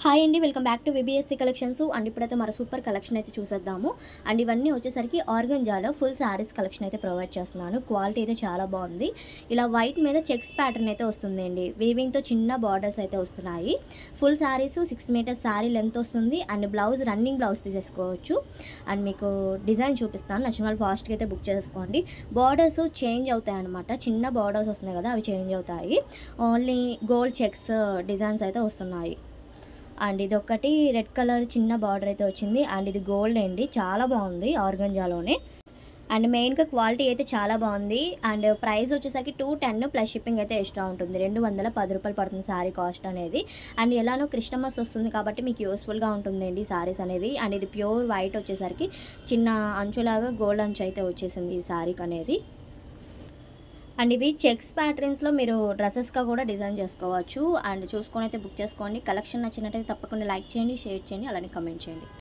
Hi అండి, welcome back to VBSC collections. And ఇప్పుడైతే మన సూపర్ కలెక్షన్ అయితే చూసేద్దాము. అండ్ ఇవన్నీ వచ్చేసరికి ఆర్గంజాలో ఫుల్ శారీస్ కలెక్షన్ అయితే ప్రొవైడ్ చేస్తున్నాను. క్వాలిటీ అయితే చాలా బాగుంది. ఇలా వైట్ మీద చెక్స్ ప్యాటర్న్ అయితే వస్తుందండి. వీవింగ్తో చిన్న బార్డర్స్ అయితే వస్తున్నాయి. Full saris 6 metres sari length వస్తుంది. అండ్ బ్లౌజ్ రన్నింగ్ బ్లౌజ్ తీసేసుకోవచ్చు. అండ్ మీకు డిజైన్ చూపిస్తాను, నచ్చిన వాళ్ళు ఫాస్ట్గా అయితే బుక్ చేసుకోండి. బార్డర్స్ చేంజ్ అవుతాయి అనమాట. చిన్న బార్డర్స్ వస్తున్నాయి కదా, అవి చేంజ్ అవుతాయి. ఓన్లీ గోల్డ్ చెక్స్ డిజైన్స్ అయితే వస్తున్నాయి. అండ్ ఇది ఒకటి రెడ్ కలర్ చిన్న బార్డర్ అయితే వచ్చింది. అండ్ ఇది గోల్డ్ అండి, చాలా బాగుంది ఆర్గంజాలోనే. అండ్ మెయిన్గా క్వాలిటీ అయితే చాలా బాగుంది. అండ్ ప్రైస్ వచ్చేసరికి 210 ప్లస్ షిప్పింగ్ అయితే ఎక్స్ట్రా ఉంటుంది. 210 రూపాయలు పడుతుంది శారీ కాస్ట్ అనేది. అండ్ ఎలానో క్రిస్టమస్ వస్తుంది కాబట్టి మీకు యూస్ఫుల్గా ఉంటుందండి శారీస్ అనేది. అండ్ ఇది ప్యూర్ వైట్ వచ్చేసరికి చిన్న అంచులాగా గోల్డ్ అంచు అయితే వచ్చేసింది ఈ శారీకి అనేది. అండ్ ఇవి చెక్స్ ప్యాటర్న్స్లో మీరు డ్రెస్సెస్గా కూడా డిజైన్ చేసుకోవచ్చు. అండ్ చూసుకొని అయితే బుక్ చేసుకోండి. కలెక్షన్ నచ్చినట్టయితే తప్పకుండా లైక్ చేయండి, షేర్ చేయండి, అలానే కమెంట్ చేయండి.